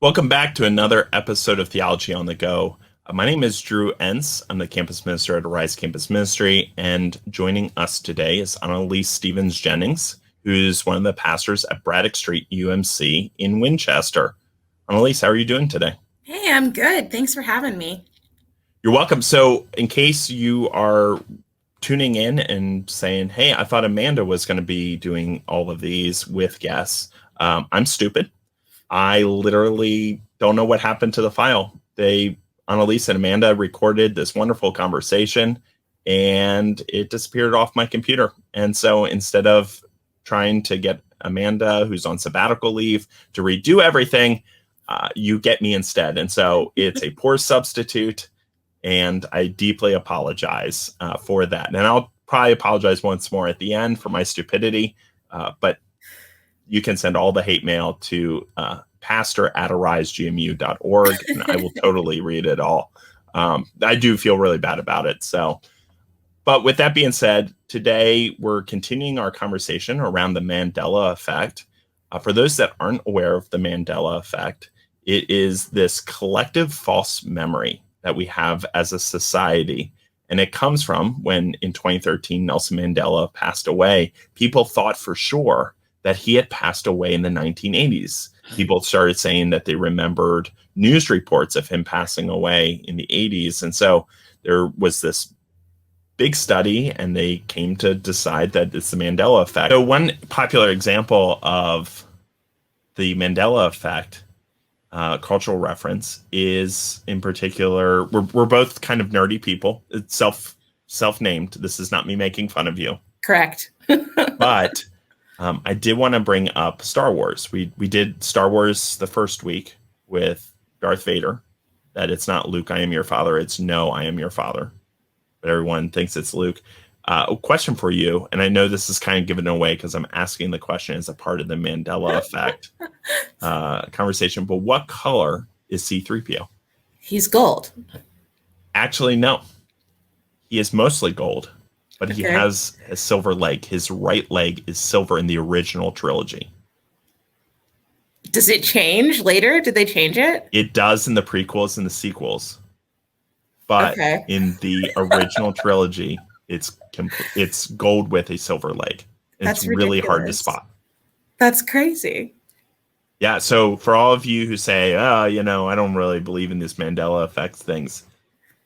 Welcome back to another episode of Theology on the Go. My name is Drew Entz. I'm the campus minister at Arise Campus Ministry, and joining us today is Annalise Stevens Jennings, who's one of the pastors at Braddock Street UMC in Winchester. Annalise, how are you doing today? Hey, I'm good. Thanks for having me. You're welcome. So, in case you are tuning in and saying, hey, I thought Amanda was going to be doing all of these with guests, I'm stupid. I literally don't know what happened to the file. Annalise and Amanda recorded this wonderful conversation and it disappeared off my computer. And so instead of trying to get Amanda, who's on sabbatical leave, to redo everything, you get me instead. And so it's a poor substitute, and I deeply apologize for that. And I'll probably apologize once more at the end for my stupidity, but you can send all the hate mail to pastor@arisegmu.org, and I will totally read it all. I do feel really bad about it. But with that being said, today we're continuing our conversation around the Mandela Effect. For those that aren't aware of the Mandela Effect, it is this collective false memory that we have as a society. And it comes from when in 2013, Nelson Mandela passed away. People thought for sure that he had passed away in the 1980s. People started saying that they remembered news reports of him passing away in the 80s. And so there was this big study, and they came to decide that it's the Mandela Effect. So one popular example of the Mandela Effect, cultural reference, is in particular, we're both kind of nerdy people. It's self-named. This is not me making fun of you. Correct. But I did want to bring up Star Wars. We did Star Wars the first week with Darth Vader, that it's not Luke, I am your father. It's no, I am your father. But everyone thinks it's Luke. A question for you, and I know this is kind of given away because I'm asking the question as a part of the Mandela Effect conversation, but what color is C-3PO? He's gold. Actually, no. He is mostly gold. But he has a silver leg. His right leg is silver in the original trilogy. Does it change later? Did they change it? It does in the prequels and the sequels. But in the original trilogy, it's gold with a silver leg. It's really hard to spot. That's crazy. Yeah, so for all of you who say, I don't really believe in this Mandela Effect things,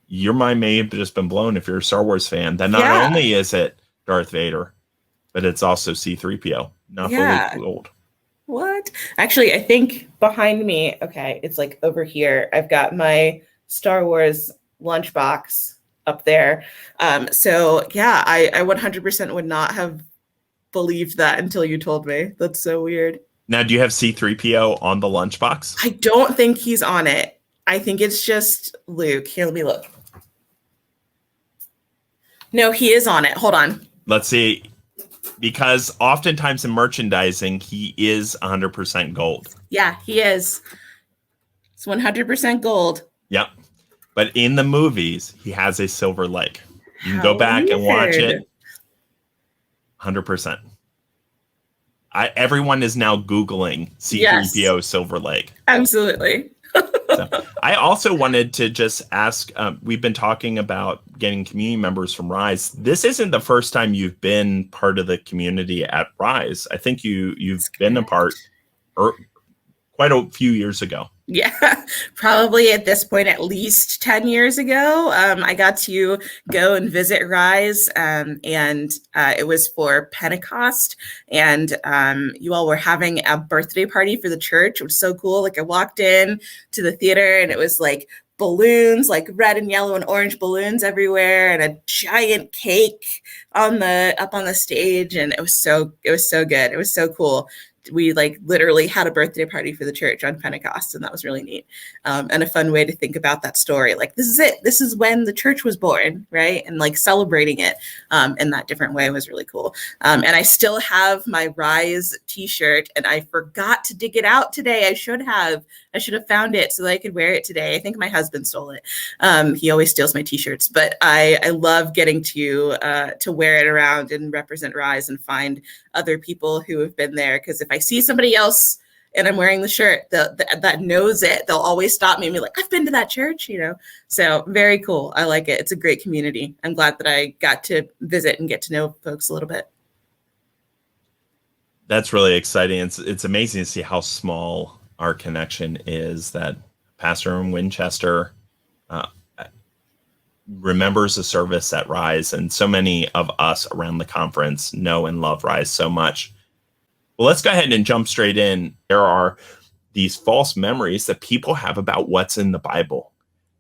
your mind may have just been blown if you're a Star Wars fan. That not only is it Darth Vader, but it's also C-3PO, not fully gold. What? Actually, I think behind me, it's like over here. I've got my Star Wars lunchbox up there. I 100% would not have believed that until you told me. That's so weird. Now, do you have C-3PO on the lunchbox? I don't think he's on it. I think it's just Luke. Here, let me look. No, he is on it. Hold on. Let's see. Because oftentimes in merchandising, he is 100% gold. Yeah, he is. It's 100% gold. Yep. But in the movies, he has a silver leg. You can go back and watch it. 100%. Everyone is now Googling C-3PO silver leg. Absolutely. So, I also wanted to just ask, we've been talking about getting community members from Rise. This isn't the first time you've been part of the community at Rise. I think you've been a part quite a few years ago. Yeah, probably at this point, at least 10 years ago. I got to go and visit Rise, and it was for Pentecost. And you all were having a birthday party for the church. It was so cool. Like, I walked in to the theater, and it was like balloons, like red and yellow and orange balloons everywhere, and a giant cake up on the stage. And it was so good. It was so cool. We literally had a birthday party for the church on Pentecost, and that was really neat. And a fun way to think about that story. Like, this is it. This is when the church was born, right? And celebrating it in that different way was really cool. And I still have my Rise t-shirt, and I forgot to dig it out today. I should have found it so that I could wear it today. I think my husband stole it. He always steals my t-shirts, but I love getting to wear it around and represent Rise and find other people who have been there. Because if I see somebody else and I'm wearing the shirt that knows it, they'll always stop me and be like, I've been to that church, So very cool. I like it. It's a great community. I'm glad that I got to visit and get to know folks a little bit. That's really exciting. It's amazing to see how small our connection is, that Pastor in Winchester remembers the service at Rise, and so many of us around the conference know and love Rise so much. Well, let's go ahead and jump straight in. There are these false memories that people have about what's in the Bible.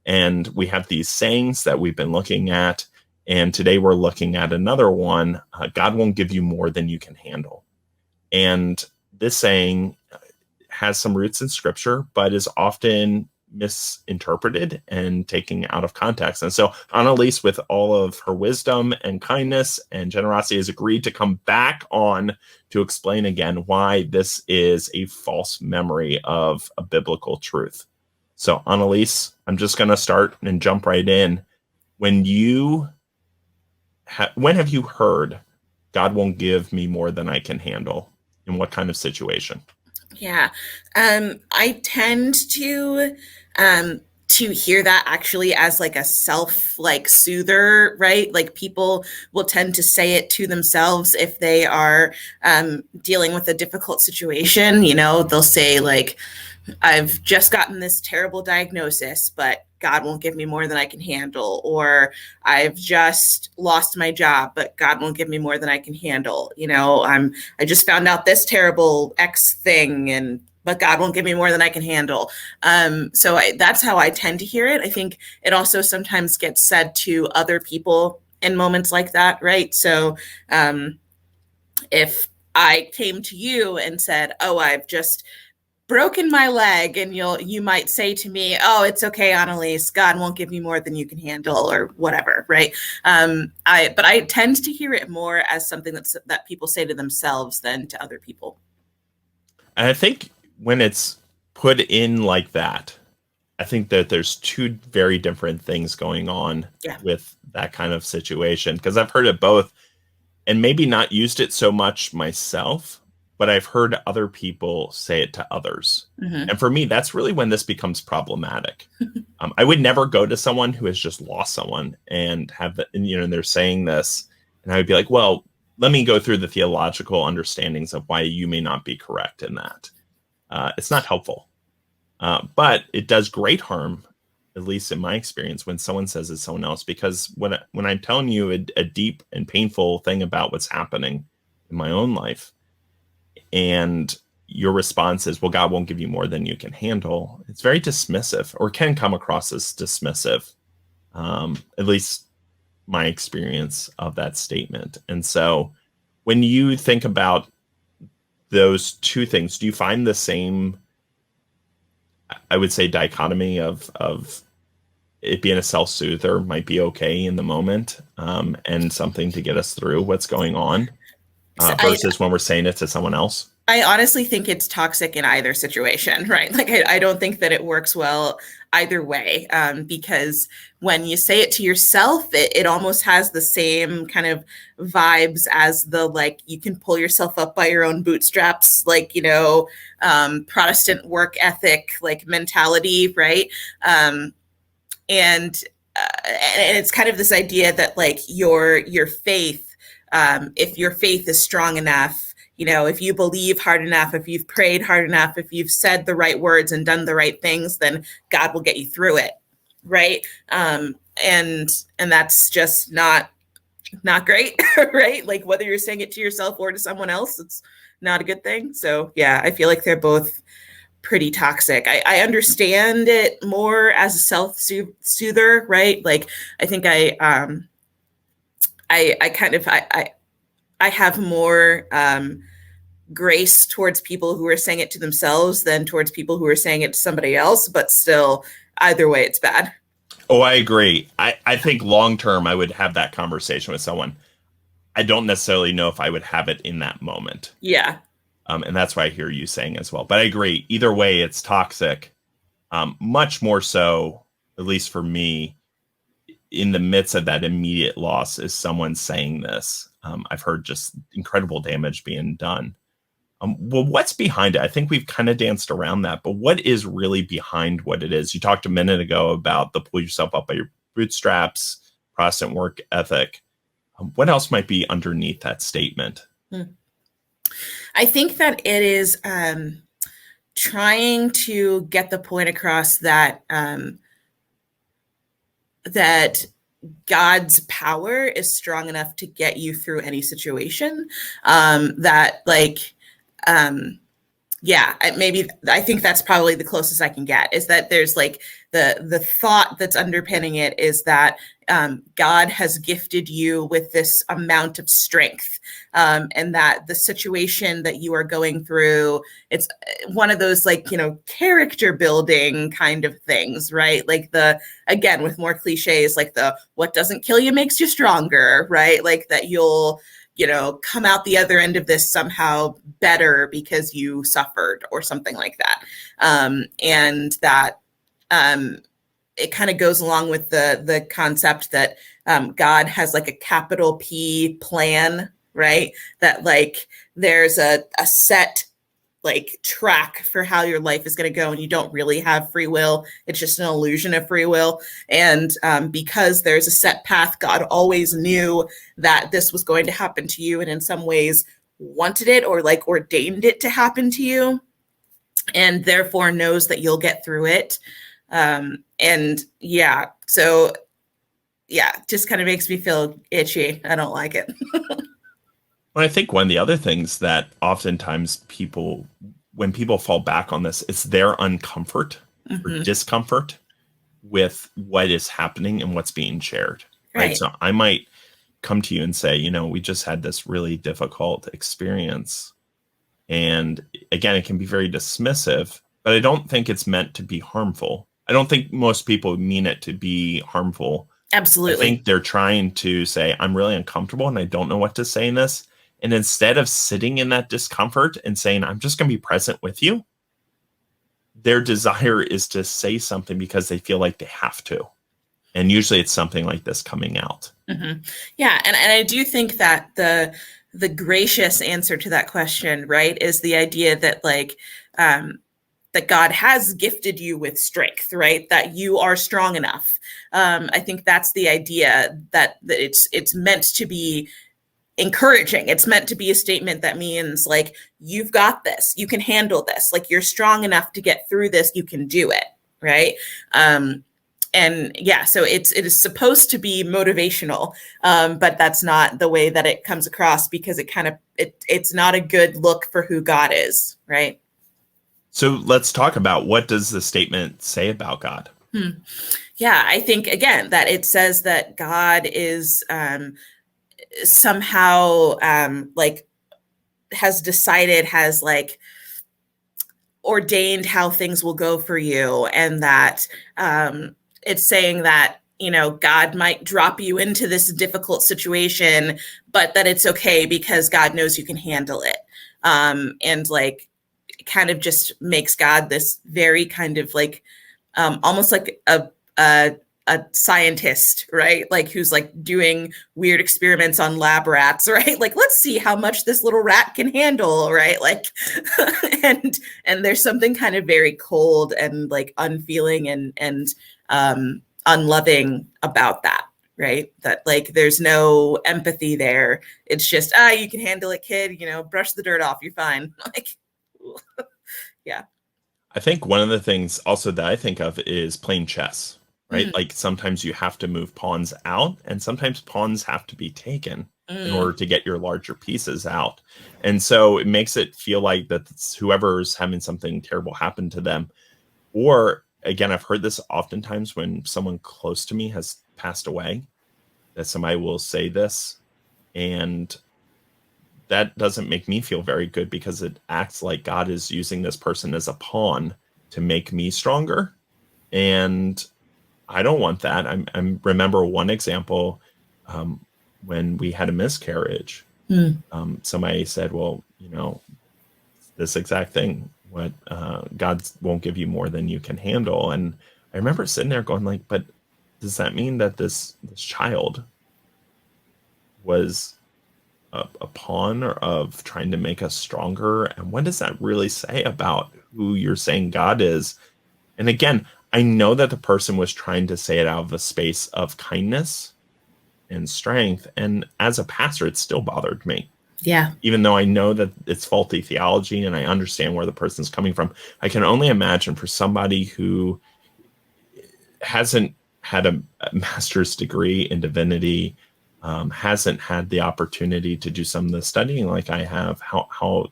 And we have these sayings that we've been looking at. And today we're looking at another one. God won't give you more than you can handle. And this saying has some roots in scripture, but is often misinterpreted and taken out of context. And so Annalise, with all of her wisdom and kindness and generosity, has agreed to come back on to explain again why this is a false memory of a biblical truth. So Annalise, I'm just going to start and jump right in. When have you heard God won't give me more than I can handle? In what kind of situation? Yeah, I tend to hear that actually as like a soother, right? Like people will tend to say it to themselves if they are dealing with a difficult situation. They'll say like, I've just gotten this terrible diagnosis, but God won't give me more than I can handle. Or I've just lost my job, but God won't give me more than I can handle. I just found out this terrible X thing, but God won't give me more than I can handle. So that's how I tend to hear it. I think it also sometimes gets said to other people in moments like that, right? So if I came to you and said, oh, I've just broken my leg, and you might say to me, oh, it's okay, Annalise, God won't give you more than you can handle, or whatever, right? But I tend to hear it more as something that people say to themselves than to other people. And I think when it's put in like that, I think that there's two very different things going on with that kind of situation, because I've heard it both and maybe not used it so much myself, but I've heard other people say it to others. Mm-hmm. And for me, that's really when this becomes problematic. I would never go to someone who has just lost someone and and they're saying this, and I would be like, well, let me go through the theological understandings of why you may not be correct in that. It's not helpful, but it does great harm, at least in my experience, when someone says it's someone else, because when I'm telling you a deep and painful thing about what's happening in my own life, and your response is, well, God won't give you more than you can handle, it's very dismissive, or can come across as dismissive, at least my experience of that statement. And so when you think about those two things, do you find the same, I would say, dichotomy of it being a self-soother might be okay in the moment, and something to get us through what's going on, versus when we're saying it to someone else? I honestly think it's toxic in either situation, right? Like, I don't think that it works well either way, because when you say it to yourself, it almost has the same kind of vibes as the, like, you can pull yourself up by your own bootstraps, like, Protestant work ethic, like, mentality, right? And it's kind of this idea that, like, your faith, if your faith is strong enough, if you believe hard enough, if you've prayed hard enough, if you've said the right words and done the right things, then God will get you through it, right? And that's just not great, right? Like, whether you're saying it to yourself or to someone else, it's not a good thing. So yeah, I feel like they're both pretty toxic. I understand it more as a self-soother, right? Like, I think I have more grace towards people who are saying it to themselves than towards people who are saying it to somebody else. But still, either way, it's bad. Oh, I agree. I think long term, I would have that conversation with someone. I don't necessarily know if I would have it in that moment. Yeah. And that's why I hear you saying as well. But I agree. Either way, it's toxic. Much more so, at least for me, in the midst of that immediate loss, is someone saying this. I've heard just incredible damage being done. Well, what's behind it? I think we've kind of danced around that, but what is really behind what it is? You talked a minute ago about the pull yourself up by your bootstraps, Protestant work ethic. What else might be underneath that statement? I think that it is trying to get the point across that that God's power is strong enough to get you through any situation. That like, yeah, maybe I think that's probably the closest I can get, is that there's like the thought that's underpinning it is that God has gifted you with this amount of strength, and that the situation that you are going through, it's one of those like, character building kind of things, right? Like again, with more cliches, like the what doesn't kill you makes you stronger, right? Like that you'll come out the other end of this somehow better because you suffered or something like that. And that it kind of goes along with the concept that God has like a capital P plan, right? That like there's a set like track for how your life is going to go, and you don't really have free will. It's just an illusion of free will. And because there's a set path, God always knew that this was going to happen to you, and in some ways wanted it or like ordained it to happen to you, and therefore knows that you'll get through it. And yeah, so yeah, just kind of makes me feel itchy. I don't like it. Well, I think one of the other things that oftentimes when people fall back on this, it's their uncomfort or discomfort with what is happening and what's being shared. Right. So I might come to you and say, we just had this really difficult experience. And again, it can be very dismissive, but I don't think it's meant to be harmful. I don't think most people mean it to be harmful. Absolutely. I think they're trying to say, I'm really uncomfortable and I don't know what to say in this. And instead of sitting in that discomfort and saying, I'm just going to be present with you, their desire is to say something because they feel like they have to. And usually it's something like this coming out. Mm-hmm. Yeah. And I do think that the gracious answer to that question, right, is the idea that like, that God has gifted you with strength, right? That you are strong enough. I think that's the idea, that it's meant to be encouraging. It's meant to be a statement that means like, you've got this, you can handle this, like you're strong enough to get through this, you can do it, right? And yeah, so it is supposed to be motivational, but that's not the way that it comes across, because it's not a good look for who God is, right? So let's talk about, what does the statement say about God? Yeah, I think again that it says that God is somehow like has like ordained how things will go for you, and that it's saying that God might drop you into this difficult situation, but that it's okay because God knows you can handle it, and like kind of just makes God this very kind of like almost like a scientist, right? Like who's like doing weird experiments on lab rats, right? Like, let's see how much this little rat can handle, right? Like, and there's something kind of very cold and like unfeeling and unloving about that, right? That like there's no empathy there. It's just, you can handle it, kid. Brush the dirt off. You're fine. Like, yeah. I think one of the things also that I think of is playing chess, right? Like sometimes you have to move pawns out, and sometimes pawns have to be taken in order to get your larger pieces out. And so it makes it feel like that whoever's having something terrible happen to them. Or again, I've heard this oftentimes when someone close to me has passed away, that somebody will say this, and that doesn't make me feel very good, because it acts like God is using this person as a pawn to make me stronger. And I don't want that. I remember one example when we had a miscarriage. Somebody said, well, this exact thing, what God won't give you more than you can handle. And I remember sitting there going like, but does that mean that this child was a pawn of trying to make us stronger? And what does that really say about who you're saying God is? And again, I know that the person was trying to say it out of a space of kindness and strength. And as a pastor, it still bothered me. Yeah. Even though I know that it's faulty theology and I understand where the person's coming from, I can only imagine for somebody who hasn't had a master's degree in divinity, hasn't had the opportunity to do some of the studying like I have, how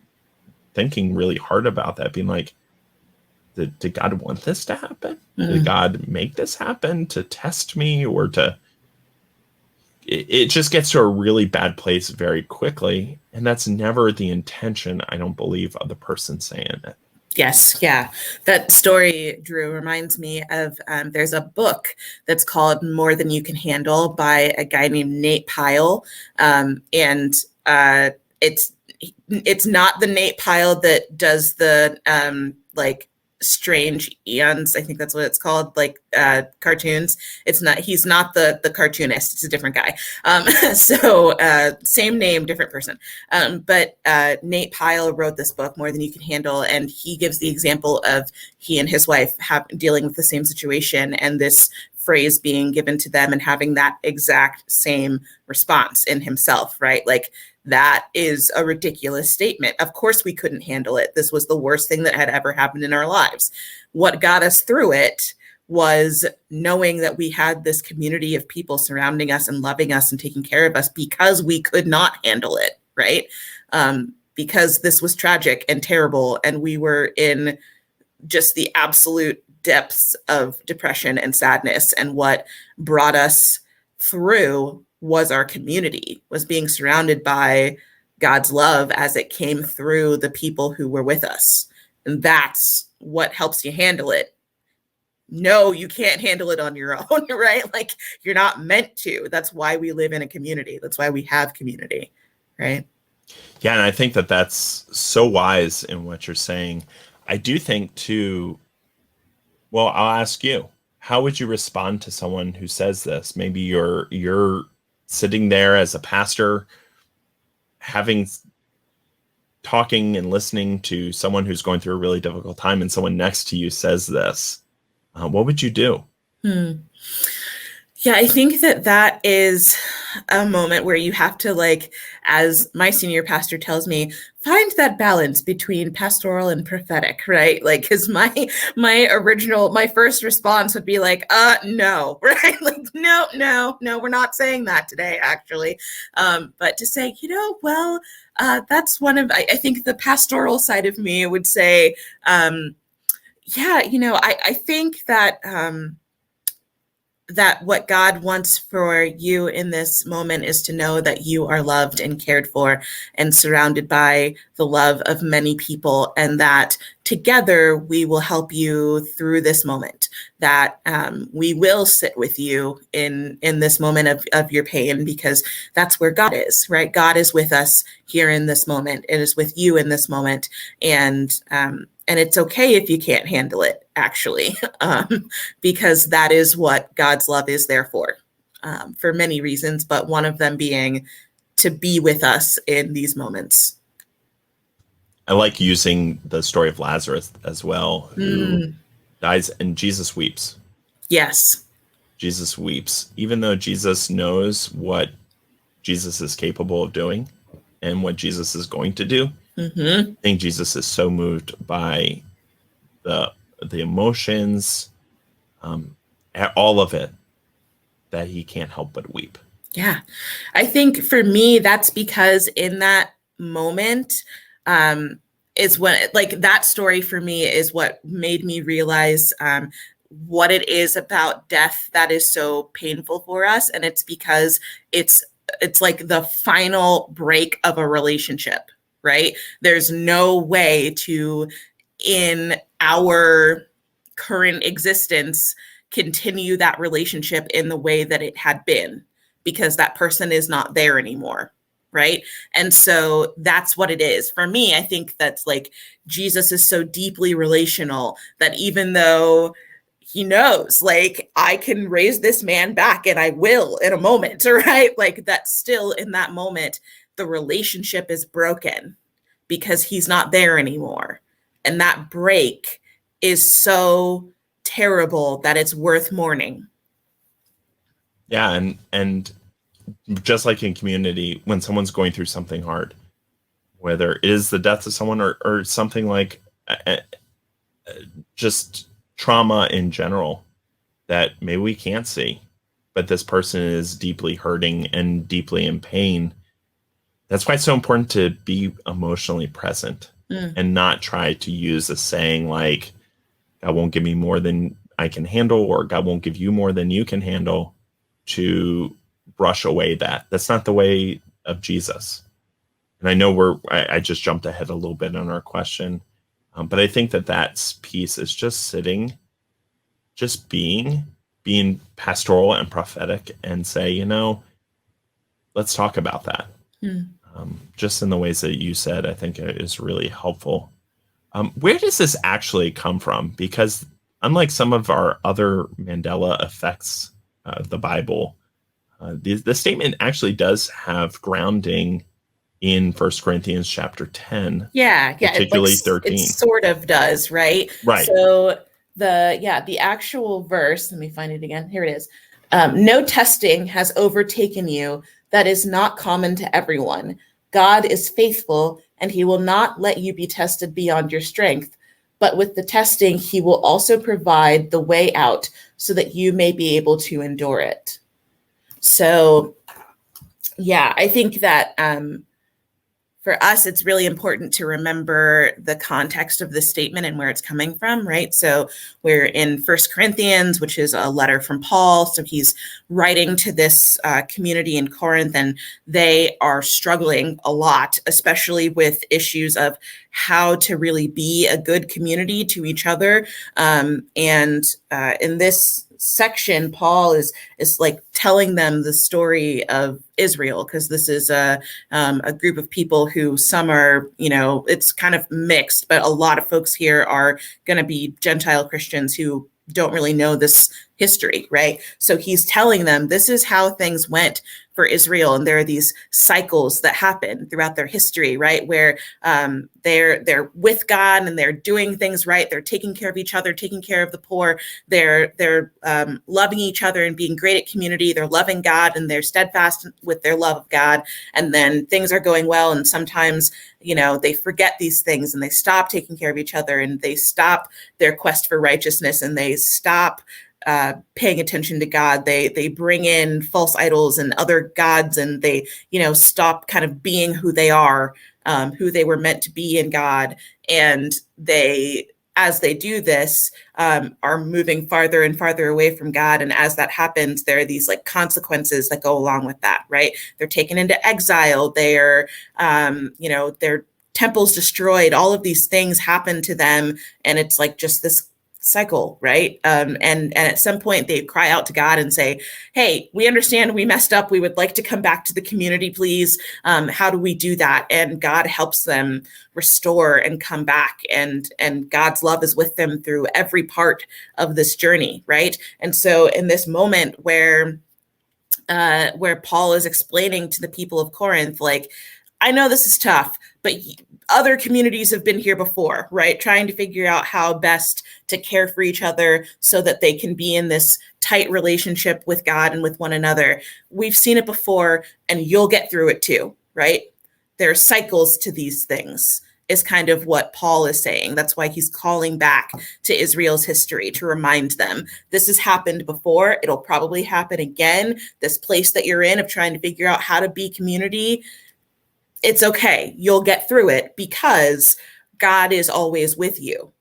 thinking really hard about that, being like, did God want this to happen? Did God make this happen to test me, or to... It just gets to a really bad place very quickly. And that's never the intention, I don't believe, of the person saying it. Yes. Yeah. That story, Drew, reminds me of, there's a book that's called More Than You Can Handle by a guy named Nate Pyle. And it's not the Nate Pyle that does the, like, strange eons, I think that's what it's called, like cartoons. He's not the cartoonist, it's a different guy. So same name, different person. But Nate Pyle wrote this book, More Than You Can Handle, and he gives the example of he and his wife dealing with the same situation, and this phrase being given to them and having that exact same response in himself, right? Like, that is a ridiculous statement. Of course we couldn't handle it. This was the worst thing that had ever happened in our lives. What got us through it was knowing that we had this community of people surrounding us and loving us and taking care of us because we could not handle it, right? Because this was tragic and terrible, and we were in just the absolute depths of depression and sadness. And what brought us through was our community, was being surrounded by God's love as it came through the people who were with us. And that's what helps you handle it. No, you can't handle it on your own, right? Like, you're not meant to. That's why we live in a community. That's why we have community, right? Yeah, and I think that that's so wise in what you're saying. I do think too, well, I'll ask you, how would you respond to someone who says this? Maybe you're sitting there as a pastor, talking and listening to someone who's going through a really difficult time, and someone next to you says this. What would you do? Yeah, I think that is a moment where you have to, like, as my senior pastor tells me, find that balance between pastoral and prophetic, right? Like, because my first response would be like, no, right? Like, no, we're not saying that today, actually. But to say, well, that's one of, I think the pastoral side of me would say, yeah, I think that, that what God wants for you in this moment is to know that you are loved and cared for and surrounded by the love of many people, and that together we will help you through this moment, that we will sit with you in this moment of your pain, because that's where God is, right? God is with us here in this moment. It is with you in this moment. And it's okay if you can't handle it, actually, because that is what God's love is there for many reasons, but one of them being to be with us in these moments. I like using the story of Lazarus as well, who dies, and Jesus weeps. Yes. Jesus weeps, even though Jesus knows what Jesus is capable of doing and what Jesus is going to do. I think Jesus is so moved by the emotions, all of it, that he can't help but weep. Yeah. I think for me, that's because in that moment, is when, like, that story for me is what made me realize what it is about death that is so painful for us. And it's because it's like the final break of a relationship, right? There's no way to, in our current existence, continue that relationship in the way that it had been, because that person is not there anymore, right? And so that's what it is. For me, I think that's, like, Jesus is so deeply relational that even though he knows, like, I can raise this man back, and I will in a moment, right? Like, that still in that moment, the relationship is broken because he's not there anymore. And that break is so terrible that it's worth mourning. Yeah, and just like in community, when someone's going through something hard, whether it is the death of someone or something like just trauma in general that maybe we can't see, but this person is deeply hurting and deeply in pain. That's why it's so important to be emotionally present and not try to use a saying like, God won't give me more than I can handle, or God won't give you more than you can handle, to brush away that. That's not the way of Jesus. And I know I just jumped ahead a little bit on our question, but I think that piece is just sitting, just being pastoral and prophetic, and say, let's talk about that. Just in the ways that you said, I think is really helpful. Where does this actually come from? Because unlike some of our other Mandela effects of the Bible, the statement actually does have grounding in 1 Corinthians chapter 10. Yeah, particularly 13. It sort of does, right? Right. So the actual verse, let me find it again. Here it is. No testing has overtaken you that is not common to everyone. God is faithful, and he will not let you be tested beyond your strength. But with the testing, he will also provide the way out so that you may be able to endure it. So, yeah, I think that for us, it's really important to remember the context of the statement and where it's coming from, right? So we're in 1 Corinthians, which is a letter from Paul. So he's writing to this community in Corinth, and they are struggling a lot, especially with issues of how to really be a good community to each other. And in this section, Paul is like telling them the story of Israel, because this is a group of people who some are, it's kind of mixed, but a lot of folks here are going to be Gentile Christians who don't really know this history, right? So he's telling them this is how things went for Israel, and there are these cycles that happen throughout their history, right? Where they're with God and they're doing things right. They're taking care of each other, taking care of the poor. They're loving each other and being great at community. They're loving God and they're steadfast with their love of God. And then things are going well, and sometimes they forget these things and they stop taking care of each other, and they stop their quest for righteousness, and they stop paying attention to God. They bring in false idols and other gods, and they, stop kind of being who they are, who they were meant to be in God. And they, as they do this, are moving farther and farther away from God. And as that happens, there are these like consequences that go along with that, right? They're taken into exile. They're, their temples destroyed. All of these things happen to them. And it's like just this cycle, right? And at some point they cry out to God and say, hey, we understand we messed up. We would like to come back to the community, please. How do we do that? And God helps them restore and come back. And God's love is with them through every part of this journey, right? And so in this moment where Paul is explaining to the people of Corinth, like, I know this is tough, but other communities have been here before, right? Trying to figure out how best to care for each other so that they can be in this tight relationship with God and with one another. We've seen it before, and you'll get through it too, right? There are cycles to these things, is kind of what Paul is saying. That's why he's calling back to Israel's history to remind them this has happened before. It'll probably happen again. This place that you're in of trying to figure out how to be community, it's okay. You'll get through it because God is always with you,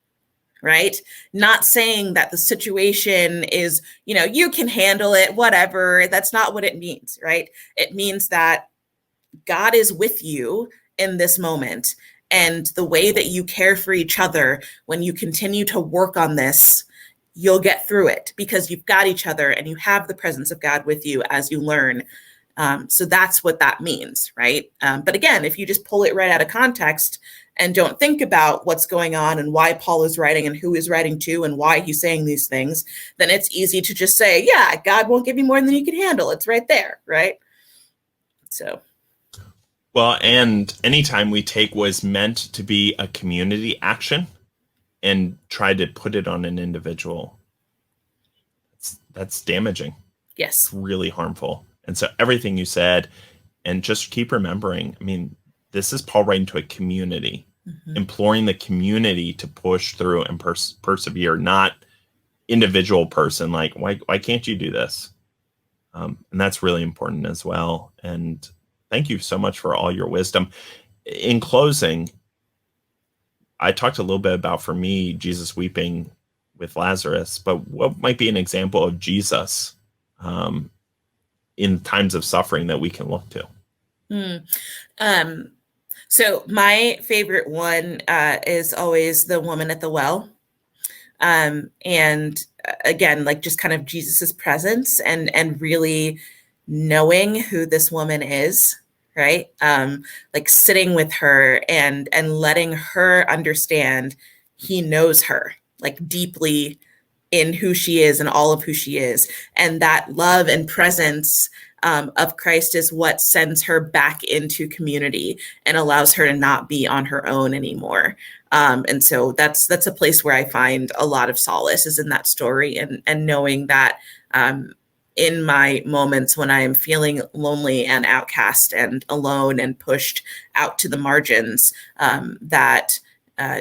right? Not saying that the situation is, you can handle it, whatever. That's not what it means, right? It means that God is with you in this moment. And the way that you care for each other, when you continue to work on this, you'll get through it because you've got each other and you have the presence of God with you as you learn. So that's what that means, right? But again, if you just pull it right out of context and don't think about what's going on and why Paul is writing and who he's writing to and why he's saying these things, then it's easy to just say, yeah, God won't give you more than you can handle. It's right there, right? So. Well, and anytime we take what is meant to be a community action and try to put it on an individual, that's damaging. Yes. It's really harmful. And so everything you said, and just keep remembering, I mean, this is Paul writing to a community, imploring the community to push through and persevere, not individual person like, why can't you do this? And that's really important as well. And thank you so much for all your wisdom. In closing, I talked a little bit about, for me, Jesus weeping with Lazarus, but what might be an example of Jesus in times of suffering that we can look to? So my favorite one is always the woman at the well. And again, like just kind of Jesus's presence and really knowing who this woman is, right? Like sitting with her and letting her understand he knows her like deeply in who she is and all of who she is. And that love and presence of Christ is what sends her back into community and allows her to not be on her own anymore. And so that's a place where I find a lot of solace, is in that story, and knowing that in my moments when I am feeling lonely and outcast and alone and pushed out to the margins, that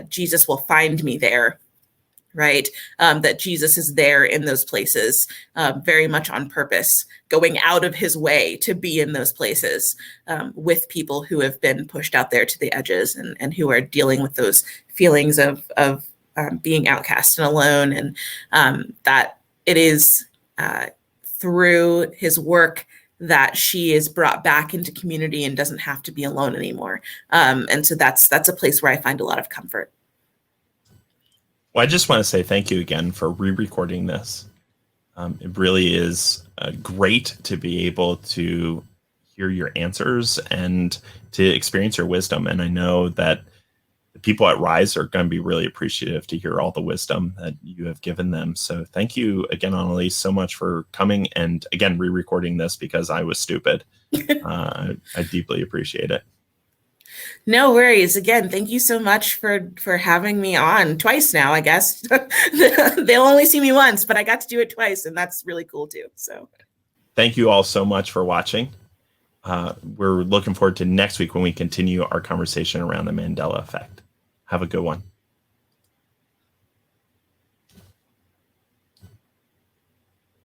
Jesus will find me there. Right. That Jesus is there in those places, very much on purpose, going out of his way to be in those places with people who have been pushed out there to the edges and who are dealing with those feelings of being outcast and alone. And that it is through his work that she is brought back into community and doesn't have to be alone anymore. And so that's a place where I find a lot of comfort. Well, I just want to say thank you again for re-recording this. It really is great to be able to hear your answers and to experience your wisdom. And I know that the people at Rise are going to be really appreciative to hear all the wisdom that you have given them. So thank you again, Annalise, so much for coming and again re-recording this because I was stupid. I deeply appreciate it. No worries. Again, thank you so much for having me on twice now, I guess. They'll only see me once, but I got to do it twice, and that's really cool too. So thank you all so much for watching. We're looking forward to next week when we continue our conversation around the Mandela Effect. Have a good one.